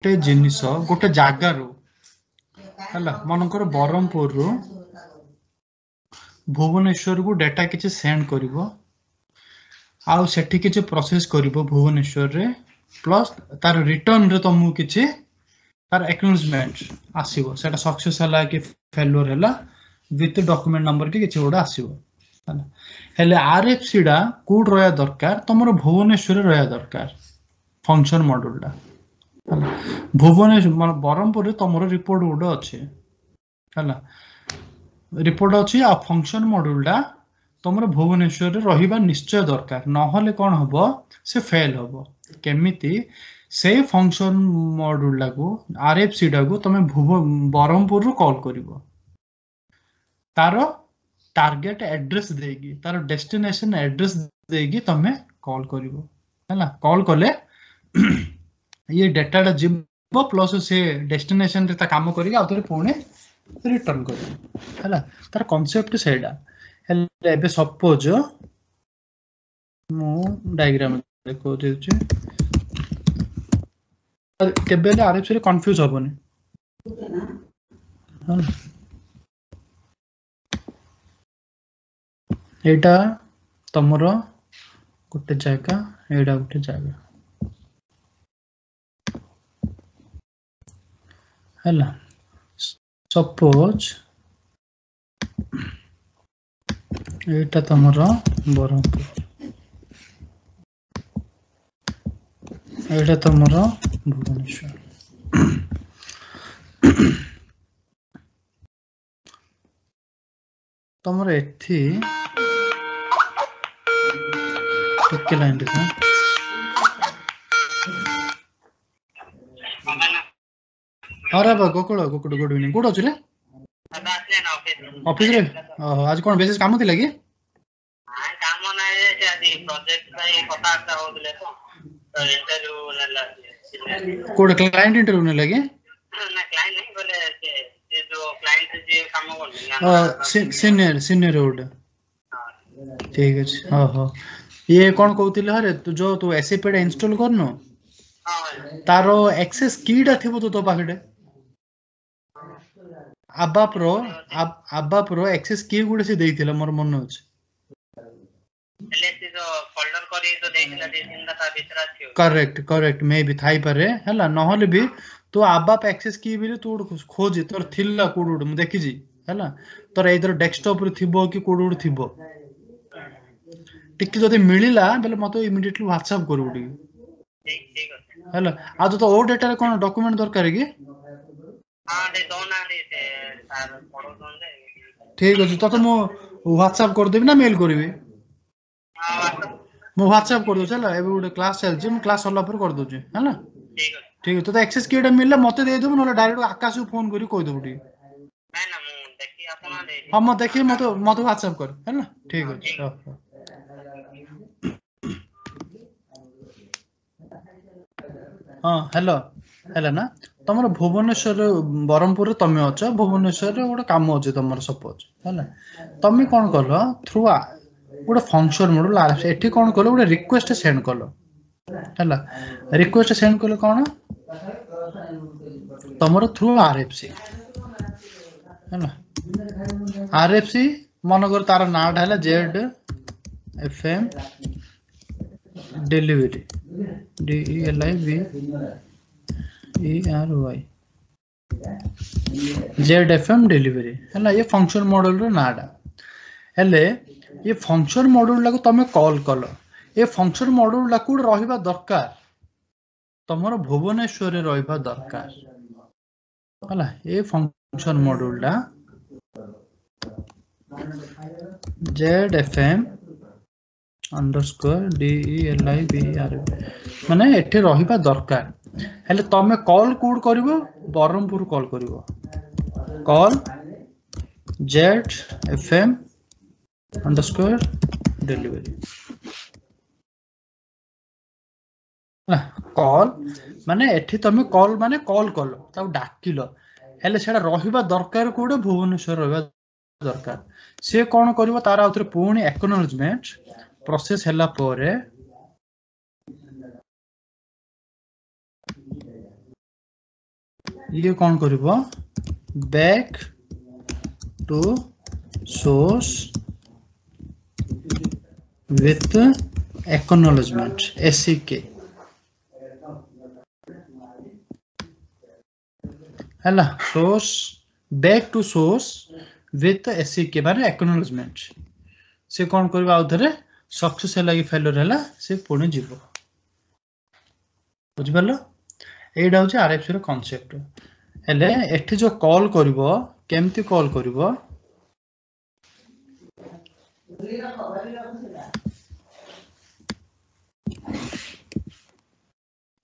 जिनिस गोटे जगार है मनकर ब्रह्मपुर रु भुवनेश्वर को डेटा किसी सेंड करिवो आउ सेठी किसी प्रोसेस करिवो भुवनेश्वर रे प्लस तार रिटर्न रे तुमको किसी तार एक्नॉलेजमेंट आसीबो सेटा सक्सेस हला कि फेल्योर हला विथ डॉक्यूमेंट नंबर कि किसी गोटा आसीबो हेले आरएफसी डा कोड रहया दरकार तमरो भुवनेश्वर रहया दरकार फंक्शन मॉड्यूल डा भुवनेश्वर मान ब्रह्मपुर रे तमरो रिपोर्ट गोटे अच्छे हला रिपोर्ट अच्छी आ फंक्शन मॉड्यूल डा तुम भुवनेश्वर रे रहिबा निश्चय दरकार नहले कौन हबो से फेल हबो केमिति से फंक्शन मॉड्यूल को आरएफसी डा को तुम ब्रह्मपुर रु कॉल करिवो तारो टारगेट एड्रेस देगी तारो डेस्टिनेशन एड्रेस देगी तुम कॉल करिवो हैला कॉल कले ये डेटा डा जिवो प्लस से डेस्टिनेशन रे ता काम करिगा आउथरे पुणे रिटर्न करिवो हैला तार कांसेप्ट सेडा हेले एबे सपोज मु डायग्राम देखो देउची केबेले आरएफसी रे कंफ्यूज होबनी एटा तमरो गोटे जगह एडा गोटे जगह हैला सपोज एटा तमरो ब्रह्मपुर एटा तमरो भुवनेश्वर तमरो एथि टिके लाइन देखो अरे बा Gokul Gokul good evening good अछि रे ऑफिस रे आज कोन बेसिस काम थिला कि हां काम नै जे आदि प्रोजेक्ट रे कथा होतले तो इंटरव्यू नला कोड क्लाइंट इंटरव्यू ने लगे ना क्लाइंट नहीं बोले जे जो क्लाइंट जे काम करनी सीनियर रोड ठीक अछि हां हां ये कोन कहउतिले हरे तू जो तू एसएपी डा इंस्टॉल करनो हां तारो एक्सेस कीडा थिबो तो पाखडे आबा प्रो एक्सेस की गुडे से देइथिला मोर मन अछि एलएससी जो फोल्डर करी तो देइथिला देइथिला ता भीतर आथियो करेक्ट मे भी थाई पारे हला नहले भी तू आबा एक्सेस की बिले तू खोज तोर थिला कोड मु देखि जी हला तोर एदर डेस्कटॉप रे थिबो कि कोड थिबो टिक जदि मिलिला बेले मतो इमीडिएटली व्हाट्सएप करू डी ठीक अछि हला आज तो ओ डेटा रे कोन डॉक्यूमेंट दरकार कि हां दे दोना दे सर पढो दोन दे ठीक अछि तो मु व्हाट्सएप कर देबी ना मेल करबी हां मु व्हाट्सएप कर दो चला एबे गोटे क्लास चल जे मु क्लास होला पर कर दो जे हला ठीक है तो एक्सेस कीडा मिलला मते दे देबो नले डायरेक्ट आकाश को फोन करी कहि देबो डी ना ना मु देखि आपना दे हां म देखि मते व्हाट्सएप कर हला ठीक अछि हां हेलो हैला ना तमर भुवनेश्वर ब्रह्मपुर तमे अछ भुवनेश्वर रे गोटे काम अछि तमर सपोज हैला तमे कोन करलो थ्रू गोटे फंक्शन मॉड्यूल आरएफसी एठी कोन करलो गोटे रिक्वेस्ट सेंड करलो हैला रिक्वेस्ट सेंड करलो कोन तमर थ्रू आरएफसी हैला आरएफसी मन कर तार नाम हैला Z FM delivery DELIVERY ZFM delivery है ये फंक्शन मॉड्यूल रो नाडा हेले ये फंक्शन मॉड्यूल ला को तमे कॉल कलो ये फंक्शन मॉड्यूल ला को रहिबा दरकार तमरो भुवनेश्वर रे रहिबा दरकार हला ये फंक्शन मॉड्यूल ला ZFM _DELIVERY माने एठे रहिबा दरकार हेले तमे कॉल कोड करिवो ब्रह्मपुर कॉल करिवो कॉल ZFM _डिलीवरी कॉल माने एठी तमे कॉल माने कॉल कलो ता डाकिलो हेले सेडा रहिबा दरकार कोडे भुवनेश्वर रहिबा दरकार से कोन करिवो तारा उतरे पुणी एक्नॉलेजमेंट प्रोसेस हला परे ये कौन करिवो back to source with acknowledgement SEK हला source back to source with SEK माने acknowledgement से कौन करबा आउथरे सक्सेस है लागि फेलियर हला से पुणी जीवो बुझ परलो एडा होचे आरएफसी रो कांसेप्ट हेले एठी जो कॉल करबो केमती कॉल करबो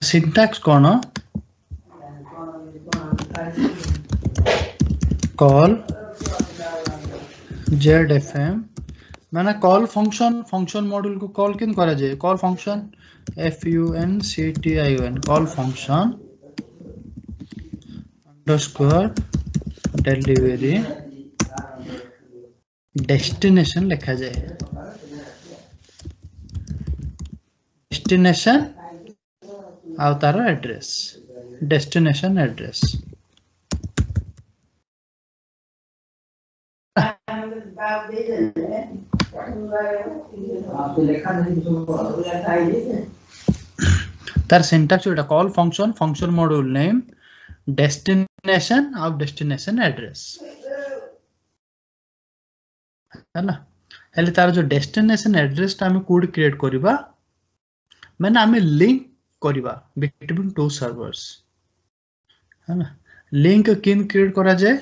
syntax कौन कॉल ZFM माने कॉल फंक्शन मॉड्यूल को कॉल किन करा जाए call function FUNCTION call function underscore delivery destination लिखा जाए डेस्टिनेशन आउ तार एड्रेस डेस्टिनेशन एड्रेस तार सिंटैक्स उटा call function module name destination आउ डेस्टिनेशन एड्रेस है ना हेले तार जो डेस्टिनेशन एड्रेस ता हमें कोड क्रिएट करबा माने हमें लिंक करबा बिटवीन टू सर्वर्स है ना लिंक किन क्रिएट करा जाए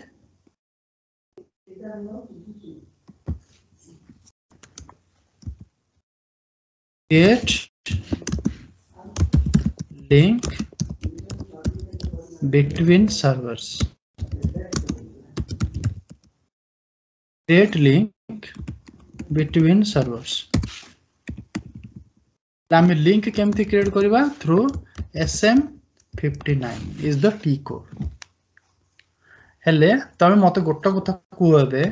create link between servers create link between servers आमे लिंक केमती क्रिएट करबा through SM59 is the T code हेले तमे मते गोटा कथा कुआबे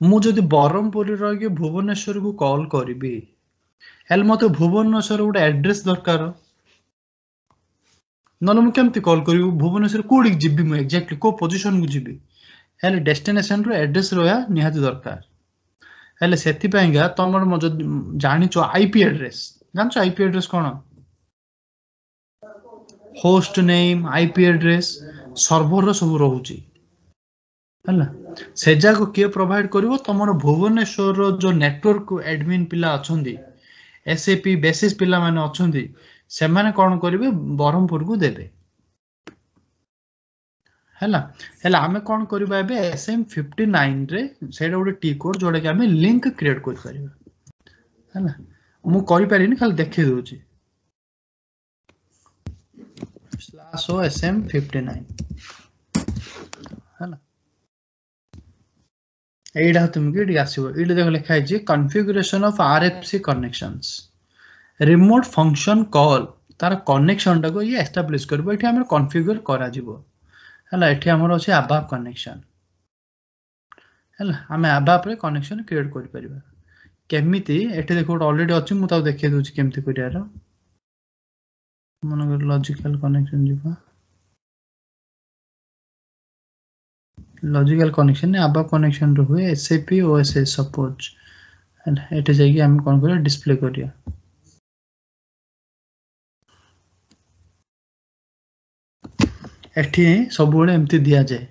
मु जदि बरमपुर रही भुवनेश्वर को कॉल करिबी हेले मते भुवनेश्वर गोटे एड्रेस दरकार नले मु केमती कॉल करिबो भुवनेश्वर कोडी जिबी मु एक्जेक्टली को पोजीशन को जिबी हेले डेस्टिनेशन रो एड्रेस रोया निहाती दरकार हेले सेति पाएगा तमर म जानि छ आईपी एड्रेस जान छ आईपी एड्रेस कोन host name IP address server रो सब रहउची हला से जाको के प्रोवाइड करिवो तमर भुवनेश्वर रो जो नेटवर्क एडमिन पिला अछंदी एसएपी बेसिस पिला माने अछंदी से माने कोन करिवे बरमपुर को देबे हैला हैला हमें कोन करबा एबे SM59 रे सेडा गोटे टी कोड जोडा के हमें लिंक क्रिएट कर परिबा हैला मु करि परिनी खाली देखि दोची /SM59 हैला एडा तुम के डी आसीबो इडे देख लिखा है configuration of RFC connections remote function call तार कनेक्शन टा को ये एस्टैब्लिश करबो एठी हमर कॉन्फ़िगर करा जिवो हला एठी हमर अछि ABAP कनेक्शन हला हमें ABAP रे कनेक्शन क्रिएट कर परिबा केमिति एठी देखो ऑलरेडी अछि मु ता देखि दोछि केमिति करियार मन लॉजिकल कनेक्शन जिबा लॉजिकल कनेक्शन ने ABAP कनेक्शन रो हुए SAP OSS सपोज हला एठी जाई हम कोन करिया डिस्प्ले करिया एठी सब बडे एम्ति दिया जाय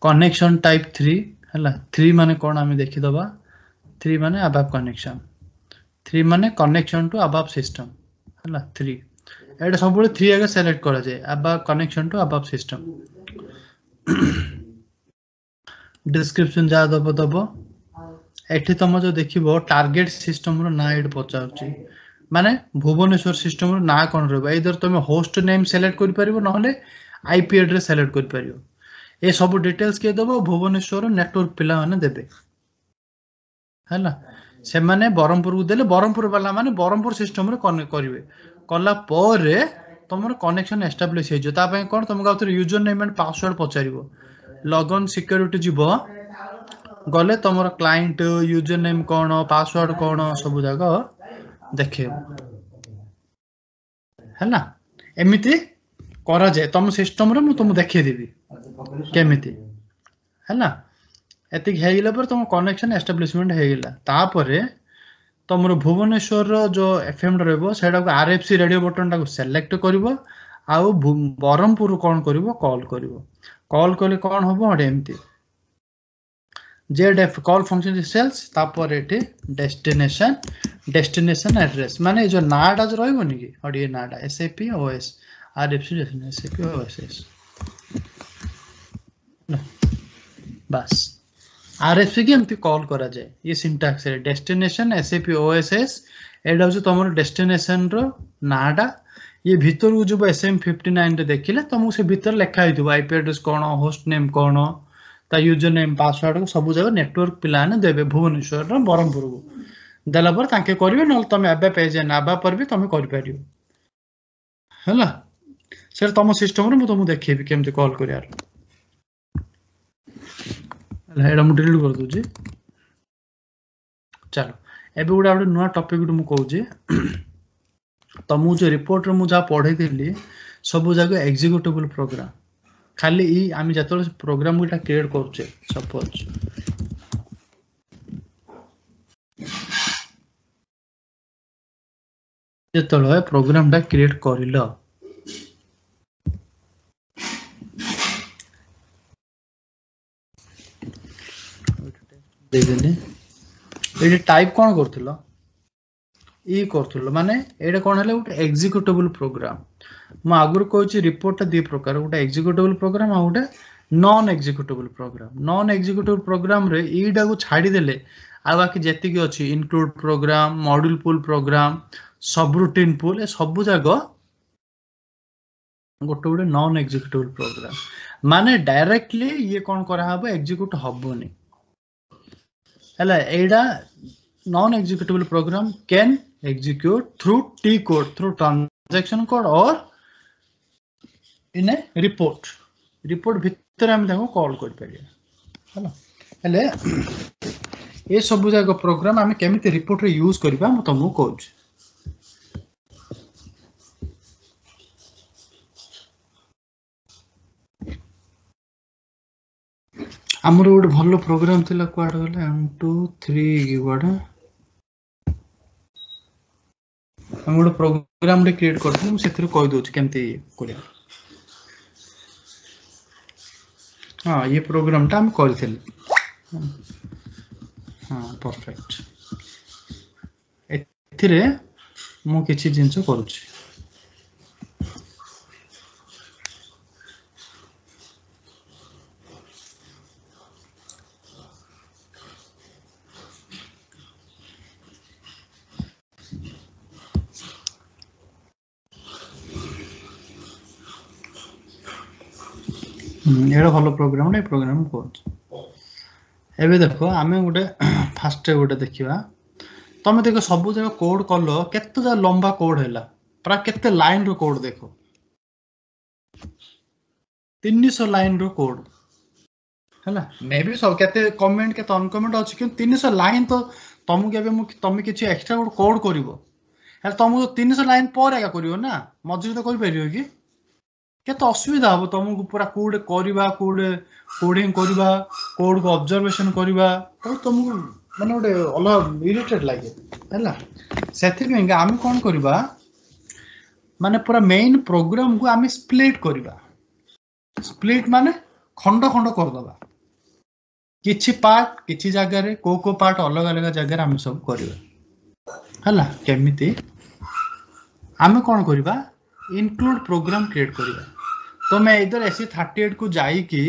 कनेक्शन टाइप 3 हला 3 माने कोन हमें देखि दबा 3 माने ABAP कनेक्शन 3 माने कनेक्शन टू ABAP सिस्टम हला 3 एटा सब बडे 3 आगे सेलेक्ट करा जाय ABAP connection to ABAP system description जा दबो एठी तम जो देखिबो टारगेट सिस्टम रो ना एड पचाउची माने भुवनेश्वर सिस्टम रो ना कोन रहबा इधर तमे होस्ट नेम सेलेक्ट करि परिबो नहले आईपी एड्रेस सेलेक्ट कर परियो ए सब डिटेल्स के दबो भुवनेश्वर नेटवर्क पिला माने देबे हैला से माने बरमपुर को देले बरमपुर वाला माने बरमपुर सिस्टम रे कनेक्ट करिवे कला पर तमरो कनेक्शन एस्टैब्लिश हे जो ता पय कोन तमगा उतर यूजर नेम एंड पासवर्ड पचारिबो लॉगिन सिक्योरिटी जिवो गले तमरो क्लाइंट यूजर नेम कोन पासवर्ड कोन सब जगह देखे हैला एमिति करा जाए तुम सिस्टम रे मु तुम देखै देबी केमिति हैला एतिक हेइला पर तुम कनेक्शन एस्टैब्लिशमेंट हेइला तापरे तुमरो भुवनेश्वर रो जो एफएम रहबो सेडा को आरएफसी रेडियो बटन टा को सिलेक्ट करबो आउ बरहमपुर कोन करबो कॉल करले कोन होबो हडे एमती Z F call function sales तापर एठी डेस्टिनेशन एड्रेस माने जो नाडा जो रहबो नि कि हडे नाडा SAP OS RFC SAP OS बस आरएफसी की एमती कॉल करा जाए ये सिंटैक्स है डेस्टिनेशन एसएपी ओएसएस एडा जो तुमरो डेस्टिनेशन रो नाडा ये भीतर को जो SM59 रे देखिले तुमको से भीतर लिखा हितबो आईपी एड्रेस कोन होस्ट नेम कोन ता यूजर नेम पासवर्ड को सब जगह नेटवर्क प्लान देबे भुवनेश्वर रो बरहमपुर को देला पर ताके करबे न तुम एबे पेज नाबा पर भी तुम कर परियो हला सर तुम सिस्टम रे मु तुम देखिबी केमते कॉल करियार एडा मु डिलीट कर दूजी चलो एबे गुडा नुआ टॉपिक गुड मु कहू जे तुमको जो रिपोर्ट रे मु जा पढ़े दिली सब जगह एग्जीक्यूटेबल प्रोग्राम खाली ई आमी जतले प्रोग्राम गुटा क्रिएट करछे सपोज जतले प्रोग्राम टा क्रिएट करिलो देखने एडी टाइप कोन करथिलो ई करथिलो माने एडा कोन हले उट एग्जीक्यूटेबल प्रोग्राम म आगुर कहूची रिपोर्ट दी प्रकार उट एग्जीक्यूटेबल प्रोग्राम आ उट नॉन एग्जीक्यूटेबल प्रोग्राम रे ईडा को छाडी देले आ बाकी जेति की अछि include program module pool program subroutine pool ए सब जागो गोटे गोटे नॉन एग्जीक्यूटेबल प्रोग्राम माने डायरेक्टली ये कोन करा हबो एग्जीक्यूट हबोनी हला एडा non executable program can execute through T code, through transaction code or in a report भितर हम ताको कॉल कर परिया हला हेले ए सब जाको प्रोग्राम हम केमिति रिपोर्ट रे यूज करबा म तुमको कहूछ हमर गोटे भलो प्रोग्राम थिला क्वाड गले 1 2 3 गवाडा हम गोटे प्रोग्राम रे क्रिएट करथि हम सेथरे कहि दोछ केमते करिया हां ये प्रोग्राम टा हम करथिल हां परफेक्ट एथिरे मु किछि जिंस करूछि एडा भलो प्रोग्राम नै प्रोग्राम कोड एबे देखो आमे गोटे फास्ट गोटे देखिबा तमे देखो सब जगह कोड करलो केते जा लंबा कोड हैला प्रा केते लाइन रो कोड देखो 300 लाइन रो कोड हैला मे बी सब केते कमेंट केते अनकमेंट अछि कि 300 लाइन तो तमु केबे मु तमे किछि एक्स्ट्रा कोड करिवो हैला तमु 300 लाइन पर एका करिवो ना मजूरी तो करि परियो कि केते असुविधा हो तुमको पूरा कोड करबा कोडिंग करबा कोड को ऑब्जर्वेशन करबा तो तुमको माने ओडे अला इरिटेट लागे हैला सेथि में हम कोन करबा माने पूरा मेन प्रोग्राम को हम स्प्लिट करबा स्प्लिट माने खंड खंड कर दबा किछि पार्ट किछि जगह रे को पार्ट अलग अलग जगह रे हम सब करबा हैला केमिति हम कोन करबा इंक्लूड प्रोग्राम क्रिएट करिया तो मैं इधर ऐसे 38 को जाई कि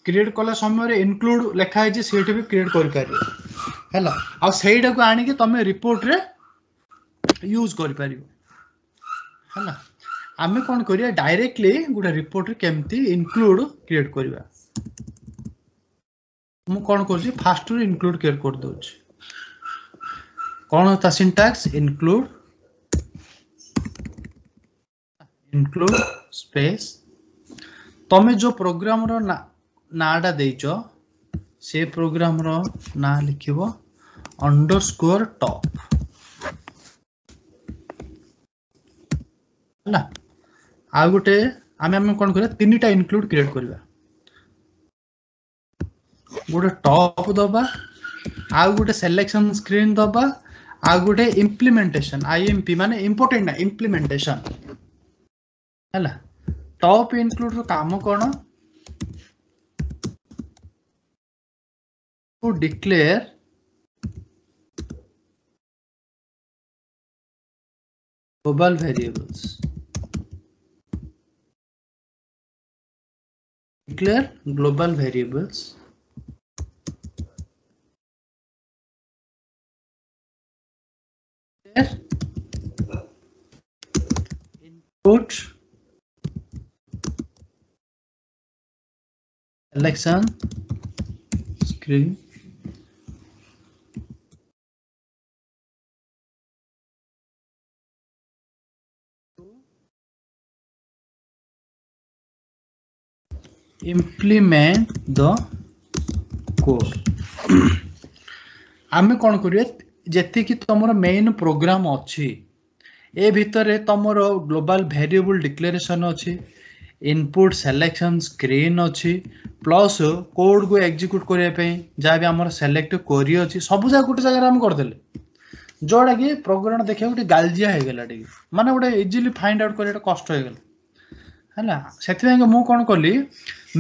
क्रिएट कला समय रे इंक्लूड लिखा है जे सेट भी क्रिएट कर पारियो हैला आ सेइडा को आनी के तमे रिपोर्ट रे यूज कर पारियो हैला हमें कोन करिया डायरेक्टली गुडा रिपोर्ट रे केमती इंक्लूड क्रिएट करबा मु कोन करछि फास्ट रे इंक्लूड क्रिएट कर दोछि कोन होता सिंटैक्स इंक्लूड स्पेस तमे जो प्रोग्राम रो नाडा देइचो से प्रोग्राम रो ना लिखिबो अंडरस्कोर टॉप ना आ गुटे आम कौन करा तीन टा इनक्लूड क्रिएट करवा गोटे टॉप दबा आउ गोटे सिलेक्शन स्क्रीन दबा आउ गोटे इम्प्लीमेंटेशन आईएमपी माने इंपोर्टेंट ना इम्प्लीमेंटेशन हैला टॉप इनक्लूड रो काम कोन to declare global variables declare global variables input selection screen implement the code आमे कौन करिए जेति कि तमरो मेन प्रोग्राम अछि ए भितरे तमरो ग्लोबल वेरिएबल डिक्लेरेशन अछि इनपुट सिलेक्शन स्क्रीन अछि प्लस कोड को एग्जीक्यूट करिया पे जा भी हमर सिलेक्ट करी अछि सब जा गुटे जगह हम कर देले जोड़ा कि प्रोग्राम देखिया गुटे गालजिया हे गेला टी माने गुटे इजीली फाइंड आउट करिया कष्ट हे गेला हैला सेति मु कोन करली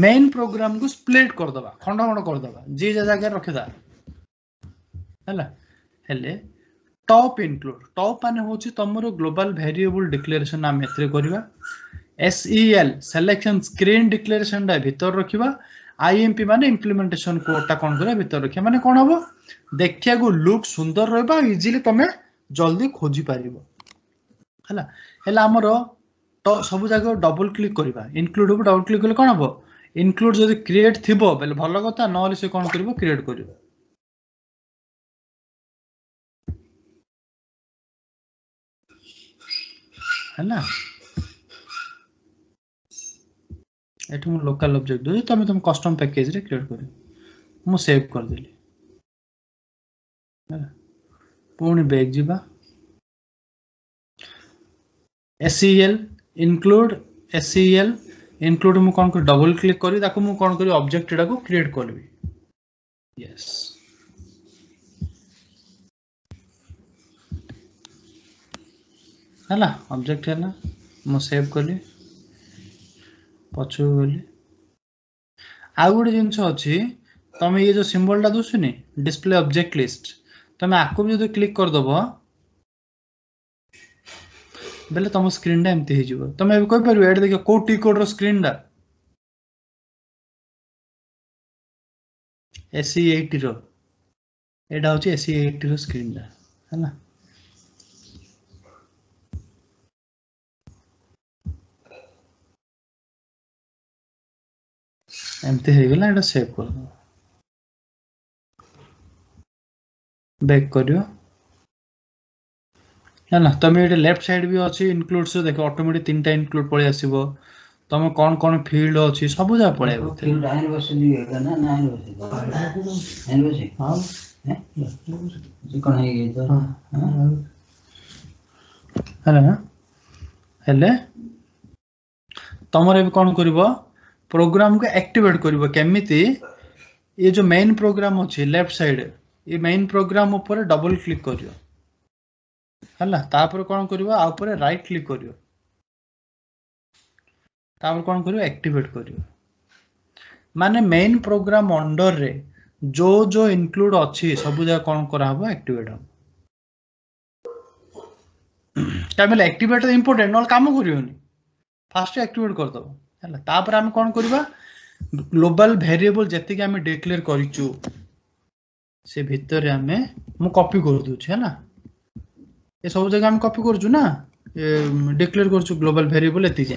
मेन प्रोग्राम को स्प्लिट कर दबा खंड खंड कर दबा जे जगह रखे दा हैला हेले टॉप इनक्लूड टॉप माने होची तमरो ग्लोबल वेरिएबल डिक्लेरेशन हम एथरे करबा SEL सिलेक्शन स्क्रीन डिक्लेरेशन डा भीतर रखिबा IMP माने इंप्लीमेंटेशन कोड टा कोन करे भीतर रखिया माने कोन हबो देखिया को लुक सुंदर रहबा इजीली तमे जल्दी खोजी पारिबो हैला हेला हमरो तो सब जगह डबल क्लिक करबा इंक्लूड हो डबल क्लिक करले कोन हबो इंक्लूड जदि क्रिएट थिबो बेले भलो कथा नहले से कोन करबो क्रिएट करबो हैला एठू मु लोकल ऑब्जेक्ट दो तमे तुम कस्टम पैकेज रे क्रिएट करियो मु सेव कर देली हैला पुणी बैक जिबा SEL include SEL include मु कोन कर डबल क्लिक करी ताको मु कोन करी ऑब्जेक्ट एटा को क्रिएट करबी यस हैला ऑब्जेक्ट हैला मु सेव करली पछु गली आ गुटे जिंस अछि तमे ये जो सिंबल टा दोसुनी डिस्प्ले ऑब्जेक्ट लिस्ट तमे आको भी जदि क्लिक कर दबो बेले तुम स्क्रीन टा एमती हिजिबो तमे अब कोइ परबो एड देखियो को टी कोड रो स्क्रीन टा SE80 रो एडा होची SE80 रो स्क्रीन टा हैना एमती हे गेला एडा सेव कर दो बैक करियो हैना तमे एडे लेफ्ट साइड भी अछि इंक्लूड से देखो ऑटोमेटिक तीनटा इंक्लूड पळे आसीबो तमे कोन कोन फील्ड अछि सब जा पळेबो फील्ड एनिवर्सरी है ना ना एनिवर्सरी हां जे कोन है ये तो हां हैला हेले तमरे भी कोन करबो प्रोग्राम को एक्टिवेट करबो केमिति ये जो मेन प्रोग्राम अछि लेफ्ट साइड ये मेन प्रोग्राम ऊपर डबल क्लिक करियो हैला तापर कोन करबो आ ऊपर राइट क्लिक करियो तापर कोन करियो एक्टिवेट करियो माने मेन प्रोग्राम अंडर रे जो जो इंक्लूड अछि सब जा कोन करा हबो एक्टिवेट हो तामेले एक्टिवेट इंपोर्टेंट नल काम करियोनी फास्ट एक्टिवेट कर दबो हैला तापर हम कोन करबा ग्लोबल वेरिएबल जति कि हम डिक्लेयर करिचु से भीतर रे हमें मु कॉपी कर दउ छै हैला ए सब जगह हम कॉपी करछु ना डिक्लेयर करछु ग्लोबल वेरिएबल एति जे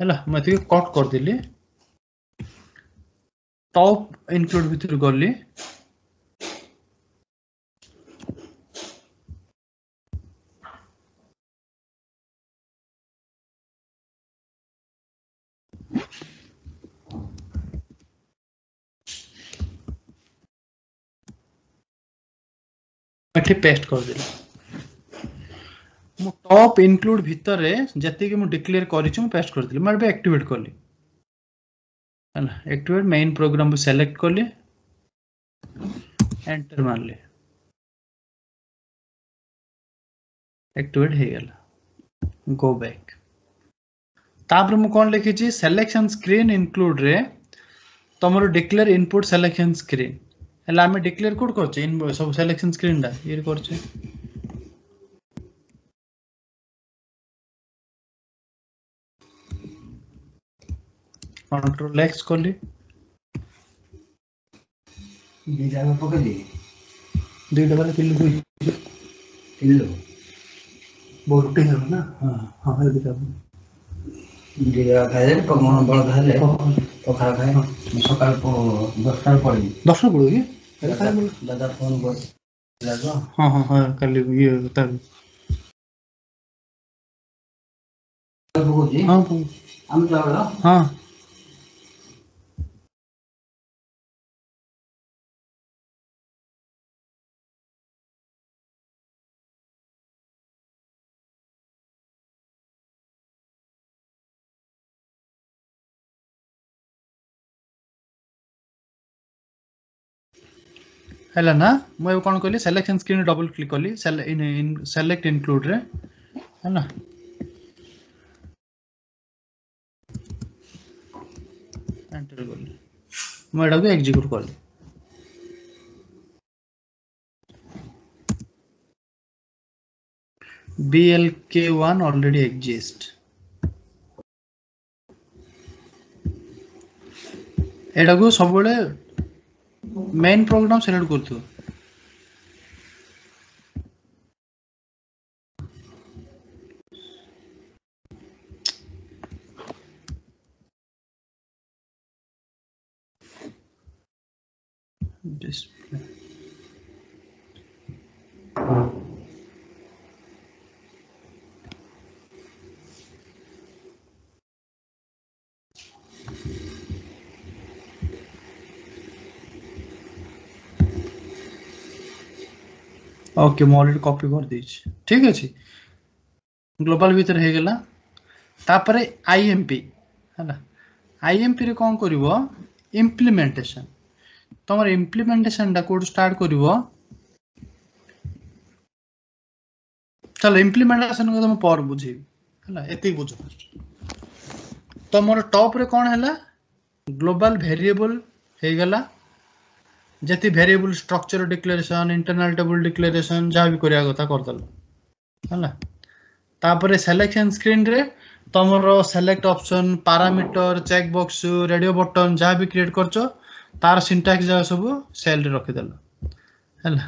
हैला मैं तो कट कर देली टॉप इंक्लूड भीतर गली पेस्ट कर देली मु टॉप इंक्लूड भितर रे जति कि मु डिक्लेयर करि छु पेस्ट करथिली मैं बे एक्टिवेट करली हला एक्टिवेट मेन प्रोग्राम को सिलेक्ट करली एंटर मारली एक्टिवेट हे गेला गो बैक तापर मु कोन लिखि छि सिलेक्शन स्क्रीन इंक्लूड रे तमरो डिक्लेयर इनपुट सिलेक्शन स्क्रीन हला हमें डिक्लेयर कोड करछ इन सब सिलेक्शन स्क्रीन डा ये करछ कंट्रोल एक्स करली ये जागा पकड़ दी दुई डबल किलो किलो बोलते हैं ना हां हां ये दिखा ये जागा खाए पकड़ बड़ खाले पखा खाए सकाल को 10टा पड़ी 10 पड़ोगी अरे खाए बोल दादा फोन कर लागो हां हां हां कल ये बता बुझी हां हम जाओ हां हैला ना मैं कोन कहली सिलेक्शन स्क्रीन डबल क्लिक करली सेलेक्ट इंक्लूड रे है ना एंटर करली मैं एडा को एग्जीक्यूट करली blk1 already exist एडा को सब बळे मेन प्रोग्राम सेलेक्ट करथु डिस्प्ले ओके मैं ऑलरेडी कॉपी कर दी ठीक अच्छे ग्लोबल भीतर हो गला तापर आईएमपी है आईएमपी रे कौन करिवो इम्प्लीमेंटेशन तुम इम्प्लीमेंटेशन टा कोड स्टार्ट करिवो चलो इम्प्लीमेंटेशन को तुम पर बुझी है एति बुझ तुम टॉप रे कौन है ग्लोबल वेरिएबल हो गला जति variable structure declaration internal table declaration जहाँ भी करिया कथा करदल हला तापर सिलेक्शन स्क्रीन रे तमरो select option parameter check box radio button जहाँ भी क्रिएट करछो तार सिंटैक्स जा सब सेल रे रखि देल हला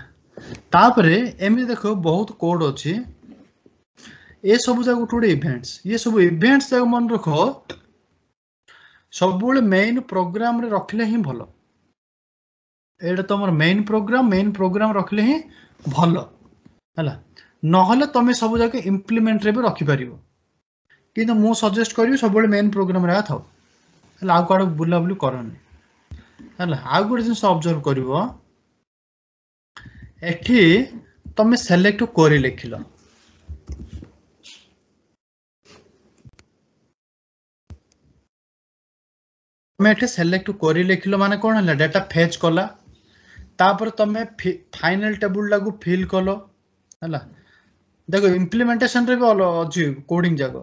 तापर एमि देखो बहुत कोड अछि ए सब जा गुटे इवेंट्स ये सब इवेंट्स जा मन रखो सब बेले मेन प्रोग्राम रे रखले ही भलो एटा तुम मेन प्रोग्राम रखले ही भलो हला नहले तुम सब जगह इम्प्लीमेंट रे भी रखि परिबो किंतु मु सजेस्ट करियो सब बेले मेन प्रोग्राम रे थाओ हला आ कोड बुला बुली करनी हला आ गुड जिंस ऑब्जर्व करिवो एठी तुम सेलेक्ट कोरी लिखिलो मैं एठी सेलेक्ट कोरी लिखिलो माने कोन हला डाटा फेच कला तापर तमे फाइनल टेबल लागू फिल कलो हला देखो इम्प्लीमेंटेशन रे भी अछि कोडिंग जागो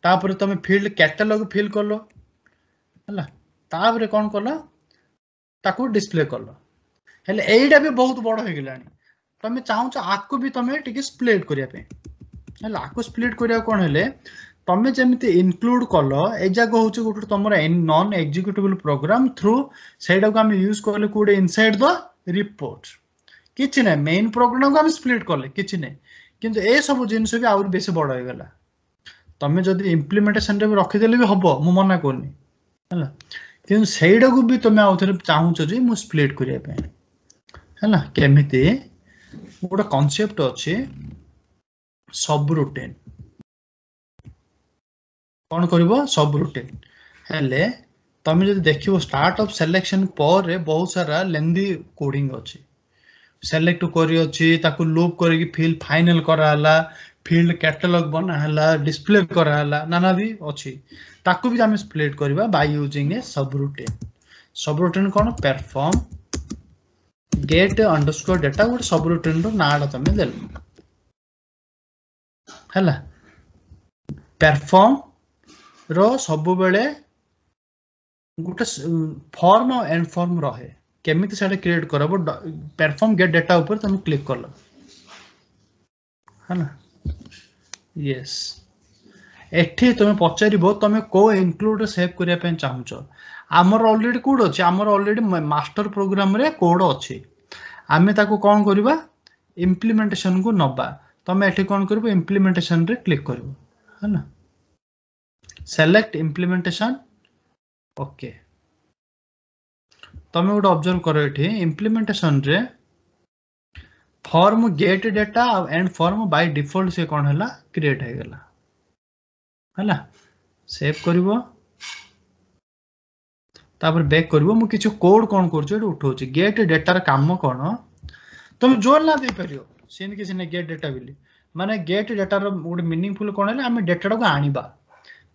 तापर तमे फील्ड कैटलॉग फिल कलो हला तापर कोन कलो ताको डिस्प्ले कलो हेले एइडा भी बहुत बड़ हो गेलानी तमे चाहू आकु भी तमे टिके स्प्लिट करिया पे हला आकु स्प्लिट करिया कोन हेले तमे जेमिति इनक्लूड कलो ए जागो होचे गुटे तमरा नॉन एग्जीक्यूटेबल प्रोग्राम थ्रू सेडा को हम यूज करले कोडे इनसाइड द रिपोर्ट किछि नै मेन प्रोग्राम को हम स्प्लिट करले किछि नै किंतु ए सब जिंस भी आउर बेसी बड़ हो गेला तमे जदी इम्प्लीमेंटेशन रे रखि देले भी हबो मु मना कोनी हला किंतु सेडा को भी तमे आउथरे चाहू छ जे मु स्प्लिट करिया पे हला केमिति गोटे कांसेप्ट अछि सब रूटीन कौन करिवो सब रूटीन हेले तमे जदी देखिवो स्टार्ट ऑफ सिलेक्शन पर रे बहुत सारा लेंदी कोडिंग अछि सेलेक्ट करी अछि ताको लूप करी फिल फाइनल कराला फील्ड कैटलॉग बना हला डिस्प्ले करा हला नाना भी अछि ताको भी हम स्प्लिट करबा बाय यूजिंग ए सबरूटीन कोन परफॉर्म गेट अंडरस्कोर डाटा गोटे सबरूटीन रो नाडा तमे देल हला परफॉर्म रो सब बेले गोटे फॉर्म और एंड फॉर्म रहे केमिति सेटा क्रिएट करबो परफॉर्म गेट डाटा ऊपर तुम क्लिक करलो है ना यस एठी तुम पचारिबो तुम को इंक्लूड सेव करिया पे चाहूचो आमर ऑलरेडी कोड अछि आमर ऑलरेडी मास्टर प्रोग्राम रे कोड अछि आमे ताको कोन करबा इम्प्लीमेंटेशन को नबा तुम एठी कोन करबो इम्प्लीमेंटेशन रे क्लिक करबो है ना सेलेक्ट इम्प्लीमेंटेशन ओके तुम गोटे ऑब्जर्व करो एठी इम्प्लीमेंटेशन रे form gate data and form by default से कोन हला क्रिएट हे गला हला सेव करिवो तापर बैक करिवो मु किछु कोड कोन करछु एठी उठौछि गेट डाटा र काम कोन तुम जोर ना दे परियो सेन किसी ने गेट डाटा बिली माने गेट डाटा रो गोटे मीनिंगफुल कोन हला हम डाटा को आनिबा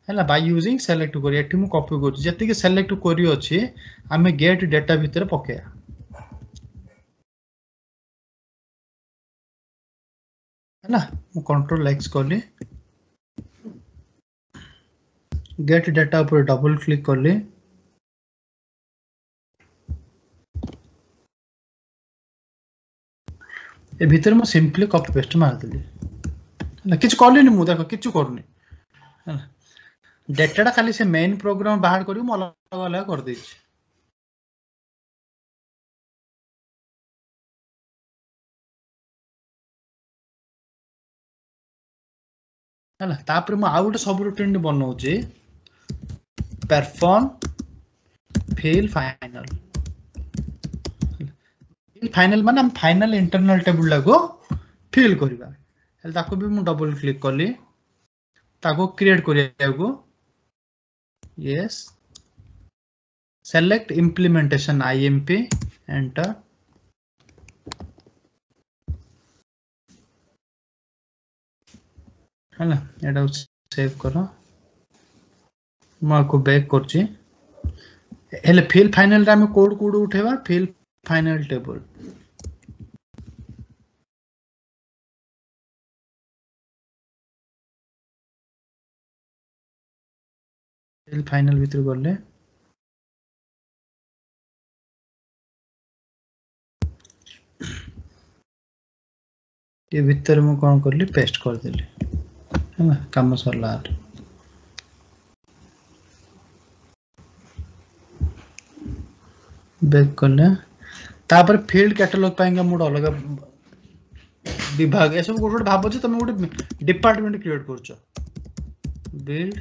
हला बाय यूजिंग सेलेक्ट करी एठी मु कॉपी करछु जति के सेलेक्ट करी अछि हमें गेट डाटा भीतर पकेया हला मु कंट्रोल एक्स करली गेट डाटा ऊपर डबल क्लिक करली ए भीतर मु सिंपली कॉपी पेस्ट मार देली हला किछ करलिनी मु देखो किछ करनी हला डाटाटा खाली से मेन प्रोग्राम बाहर करी मु अलग अलग कर देछि हला तापर मु आ गोटे सब रूटीन बनौछि परफॉर्म फिल फाइनल फाइनल माने हम फाइनल इंटरनल टेबल लागो फिल करबा हल ताको भी मु डबल क्लिक करली ताको क्रिएट करिया को yes select implementation IMP enter हला एटा सेव करो म को बैक करछि हेले फिल फाइनल रे हम कोड कोड उठेबा fill final table fill final भीतर गले ये भीतर मु कोन करली पेस्ट कर देली है ना काम सरला बैक करले तापर फील्ड कैटलॉग पाएंगे मोड अलग विभाग ए सब गोटे भाबो जे तुम गोटे डिपार्टमेंट क्रिएट करछो बिल्ड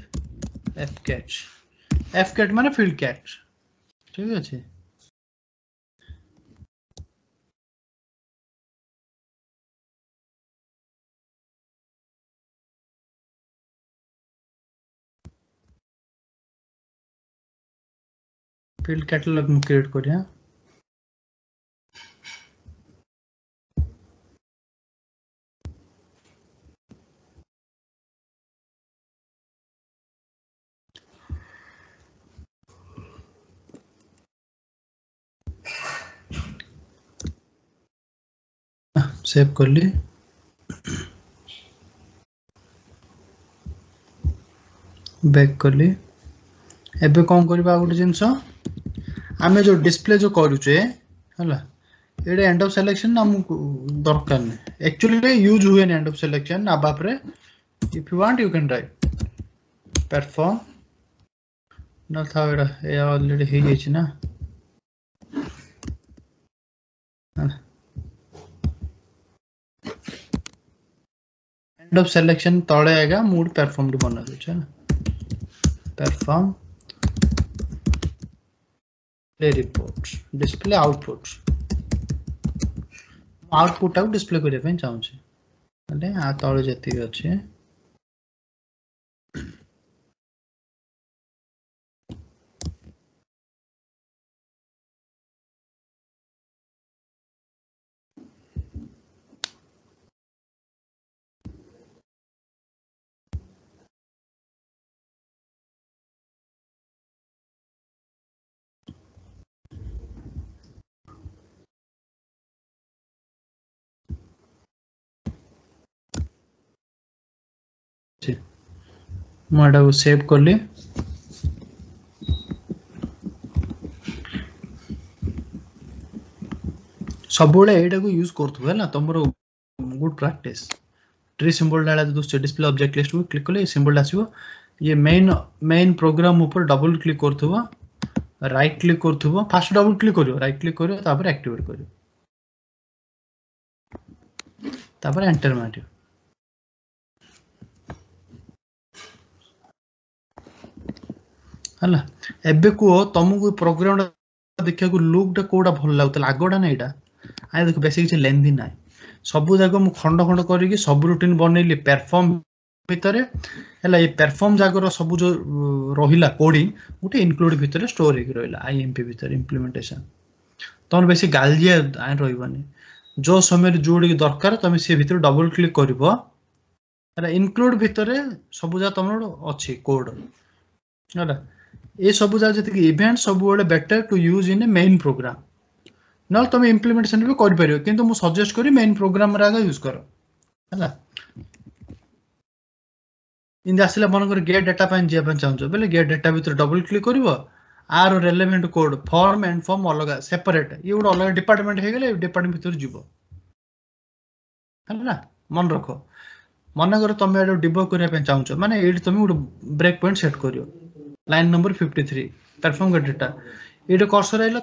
एफकैट माने फील्ड कैट ठीक अछि फील्ड कैटलॉग में क्रिएट करिया सेव कर ली बैक कर ली एबे कौन करबा गोटे जिंस आमे जो डिस्प्ले जो करूचे हला एडे एंड ऑफ सिलेक्शन हमको दरकार नहीं एक्चुअली यूज हुए एंड ऑफ सिलेक्शन अब आप रे if you want you can write perform न था एडा ए ऑलरेडी हे गेछि ना एंड ऑफ सिलेक्शन तळे आएगा मूड परफॉर्म डी बना दे छै perform play report display output output आउ डिस्प्ले करिया पे चाहू छै अले आ तळे जति अछि मुझे सेव कली सब एटा को यूज करथु है ना तुमरो गुड प्रैक्टिस ट्री सिंबल डाला दोस्तों डिस्प्ले ऑब्जेक्ट लिस्ट में क्लिक कले सिंबल आसीबो ये मेन प्रोग्राम ऊपर डबल क्लिक करथुवा राइट क्लिक करथुवा फर्स्ट डबल क्लिक करियो राइट क्लिक करियो तापर एक्टिवेट करियो तापर एंटर मारियो हला एबे को तुमको प्रोग्राम देखा को लुक कोडा भल लागत आगोडा ना एटा आय देखो बेसी किछ लेंथी ना सब जगह मु खंड खंड करिके सब रूटीन बनैली परफॉर्म भितरे हला ये परफॉर्म जागर सब जो रहिला कोडिंग गोटे इनक्लूड भितरे स्टोर हे रहिला आईएमपी भितरे इंप्लीमेंटेशन तमन बेसी गालजिया आय रहिबनी जो समय जोडी दरकार तमे से भितर डबल क्लिक करबो हला इनक्लूड भितरे सब जा तमरो अछि कोड हला ये सब जा जति इवेंट सब बेले better to use in a main program न तुम इम्प्लीमेंटेशन भी कर पारियो किंतु मु सजेस्ट करी मेन प्रोग्राम रा यूज करो हला इन आसला मन कर गेट डाटा पाइन जे पाइन चाहछो बेले गेट डाटा भीतर डबल क्लिक करिवो आर relevant code form and form अलग सेपरेट ये गुड अलग डिपार्टमेंट हे गेले डिपार्टमेंट भीतर जीवो हला मन रखो मन कर तुम एडो डिबग करिया पाइन चाहछो माने एडी तुम गुड ब्रेक पॉइंट सेट करियो line number 53 perform get data एडो कर्सर आइला